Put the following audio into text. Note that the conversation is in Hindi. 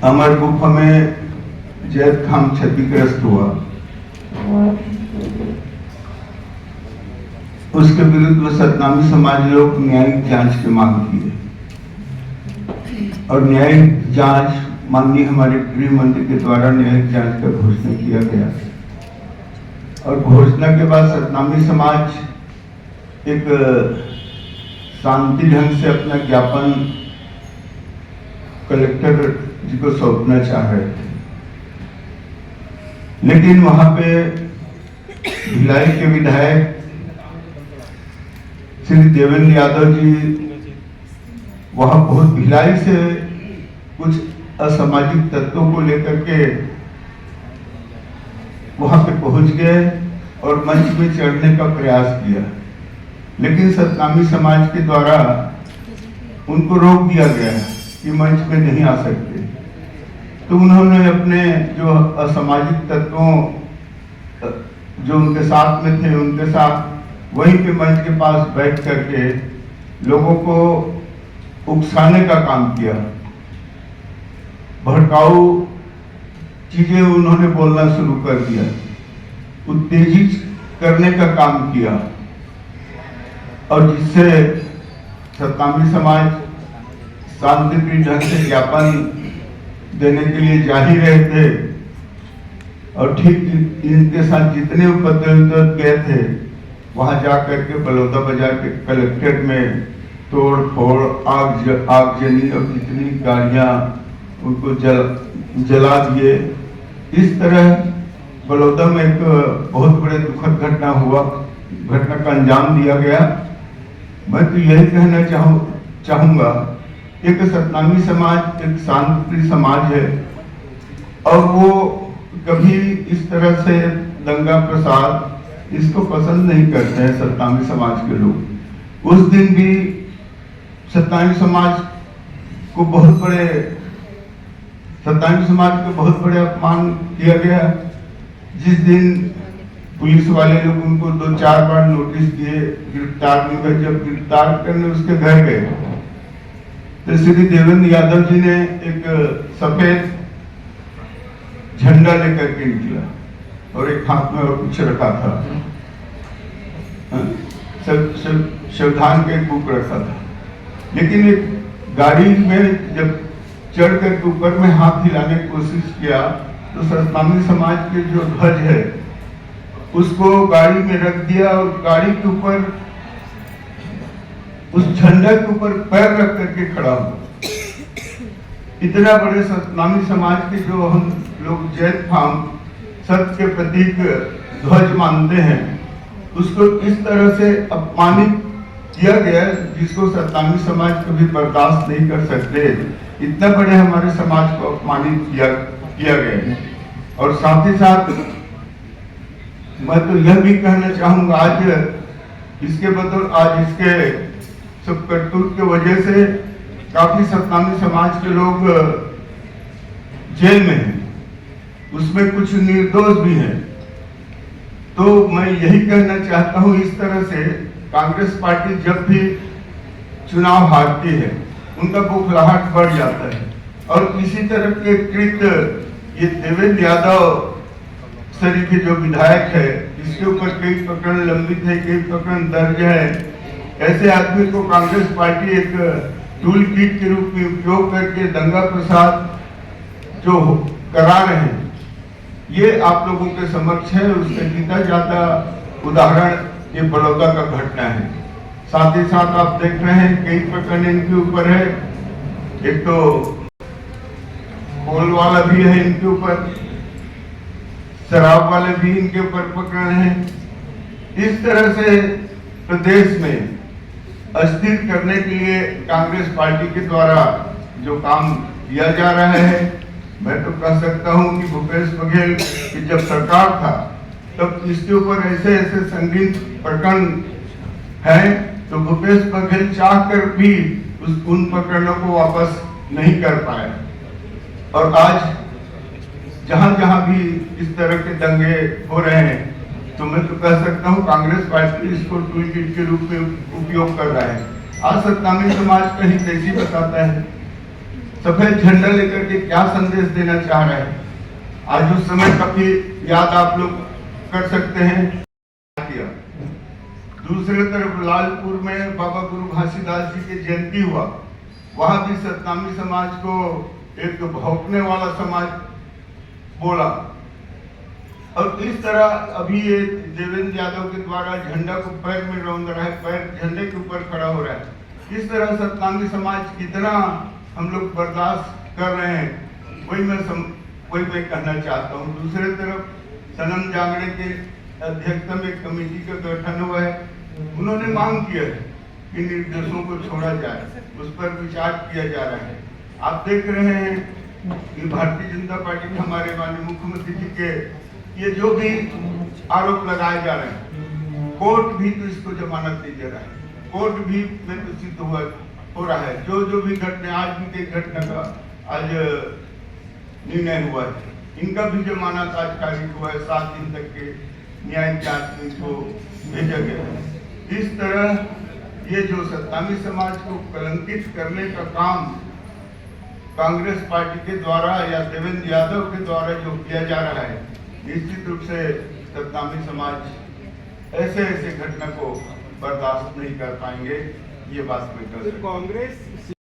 अमर गुफा में जैद खान क्षतिग्रस्त हुआ, उसके विरुद्ध सतनामी समाज लोग न्यायिक जांच की मांग की है और न्यायिक जांच माननीय हमारे गृह मंत्री के द्वारा न्यायिक जांच का घोषणा किया गया और घोषणा के बाद सतनामी समाज एक शांति ढंग से अपना ज्ञापन कलेक्टर जी को सौंपना चाह रहे थे, लेकिन वहां पे भिलाई के विधायक श्री देवेंद्र यादव जी वहां बहुत भिलाई से कुछ असामाजिक तत्वों को लेकर के वहां पे पहुंच गए और मंच में चढ़ने का प्रयास किया, लेकिन सतनामी समाज के द्वारा उनको रोक दिया गया कि मंच पे नहीं आ सकते। तो उन्होंने अपने जो असामाजिक तत्वों जो उनके साथ में थे उनके साथ वहीं पे मंच के पास बैठ करके लोगों को उकसाने का काम किया, भड़काऊ चीजें उन्होंने बोलना शुरू कर दिया, उत्तेजित करने का काम किया और जिससे सतनामी समाज शांतिप्रिय ढंग से ज्ञापन देने के लिए जा ही रहे थे और ठीक इनके साथ जितने उपद्रव गए थे वहां जाकर के बलौदा बाजार के कलेक्ट्रेट में तोड़ फोड़ आगजनी और जितनी गाड़ियां उनको जला दिए। इस तरह बलौदा में एक बहुत बड़े दुखद घटना का अंजाम दिया गया। मैं तो यही कहना चाहूंगा एक सतनामी समाज एक शांतिप्रिय समाज है और वो कभी इस तरह से दंगा प्रसाद इसको पसंद नहीं करते हैं सतनामी समाज के लोग। उस दिन भी सतनामी समाज को बहुत बड़े अपमान किया गया, जिस दिन पुलिस वाले लोग उनको 2-4 बार नोटिस दिए, गिरफ्तार नहीं कर, जब गिरफ्तार करने उसके घर गए तो श्री देवेंद्र यादव जी ने एक सफेद झंडा लेकर के निकला और एक हाथ में और कुछ रखा था, संविधान का एक बुक रखा था, लेकिन एक गाड़ी में जब चढ़ कर ऊपर में हाथ हिलाने की कोशिश किया तो सतनामी समाज के जो ध्वज है उसको गाड़ी में रख दिया और गाड़ी के ऊपर उस झंडे के ऊपर पैर रख करके खड़ा हुआ। इतना बड़े सतनामी समाज के जो हम लोग जैद खान सत्य के प्रतीक ध्वज मानते हैं उसको इस तरह से अपमानित किया गया जिसको सतनामी समाज कभी बर्दाश्त नहीं कर सकते। इतना बड़े हमारे समाज को अपमानित किया गया और साथ ही साथ मैं तो यह भी कहना चाहूंगा आज इसके सब करतूत के वजह से काफी सतनामी समाज के लोग जेल में हैं, उसमें कुछ निर्दोष भी हैं। तो मैं यही कहना चाहता हूं इस तरह से कांग्रेस पार्टी जब भी चुनाव हारती है उनका बुखलाहट बढ़ जाता है और इसी तरह के कृत्य ये देवेंद्र यादव के जो विधायक है इसके ऊपर कई प्रकरण लंबित है, कई प्रकरण दर्ज है। ऐसे आदमी को कांग्रेस पार्टी एक टूल किट के रूप में उपयोग करके दंगा प्रसाद जो करा रहे हैं ये आप लोगों के समक्ष है। उसका जीता जाता उदाहरण ये बलौदा का घटना है। साथ ही साथ आप देख रहे हैं कई प्रकरण इनके ऊपर है, एक तो कोल वाला भी है इनके ऊपर, शराब वाले भी इनके ऊपर प्रकरण है। इस तरह से प्रदेश में अस्थिर करने के लिए कांग्रेस पार्टी के द्वारा जो काम किया जा रहा है, मैं तो कह सकता हूं कि भूपेश बघेल की जब सरकार था तब इसके ऊपर ऐसे संगीन प्रकरण है तो भूपेश बघेल चाहकर भी उन प्रकरणों को वापस नहीं कर पाए और आज जहां भी इस तरह के दंगे हो रहे हैं तो मैं तो कह सकता हूं कांग्रेस पार्टी इसको टूल किट के रूप में उपयोग कर रहा है। आज सतनामी समाज का हित ऐसी बताता है, सफेद झंडा लेकर के क्या संदेश देना चाह रहे हैं। आज उस समय का भी याद आप लोग कर सकते हैं। दूसरी तरफ लालपुर में बाबा गुरु घासीदास जी की जयंती हुआ, वहां भी सतनामी समाज को एक भौंकने वाला समाज बोला। और इस तरह अभी ये देवेंद्र यादव के द्वारा झंडा को पैर में रौंद रहा है, पैर झंडे के ऊपर खड़ा हो रहा है। इस तरह सतनामी समाज कितना हम लोग बर्दाश्त कर रहे हैं, वही मैं कहना चाहता हूँ। दूसरी तरफ सनम जांगड़े के अध्यक्षता में कमेटी का गठन हुआ है। उन्होंने मांग किया है कि निर्दोषों को छोड़ा जाए, उस पर विचार किया जा रहा है। आप देख रहे हैं कि भारतीय जनता पार्टी के हमारे माननीय मुख्यमंत्री जी के ये जो भी आरोप लगाए जा रहे हैं, कोर्ट भी तो इसको जमानत नहीं दे रहा है, कोर्ट भी में तो सिद्ध हो रहा है। जो भी घटना आज भी कई घटना का आज निर्णय हुआ है, इनका भी जमानत आज खारिज हुआ है। 7 दिन तक के न्यायिक जांच में इनको भेजा गया है। इस तरह ये जो सतनामी समाज को कलंकित करने का काम कांग्रेस पार्टी के द्वारा या देवेंद्र यादव के द्वारा जो किया जा रहा है, निश्चित रूप से सतनामी समाज ऐसे घटना को बर्दाश्त नहीं कर पाएंगे। ये बात मैं कर सकता हूं। कांग्रेस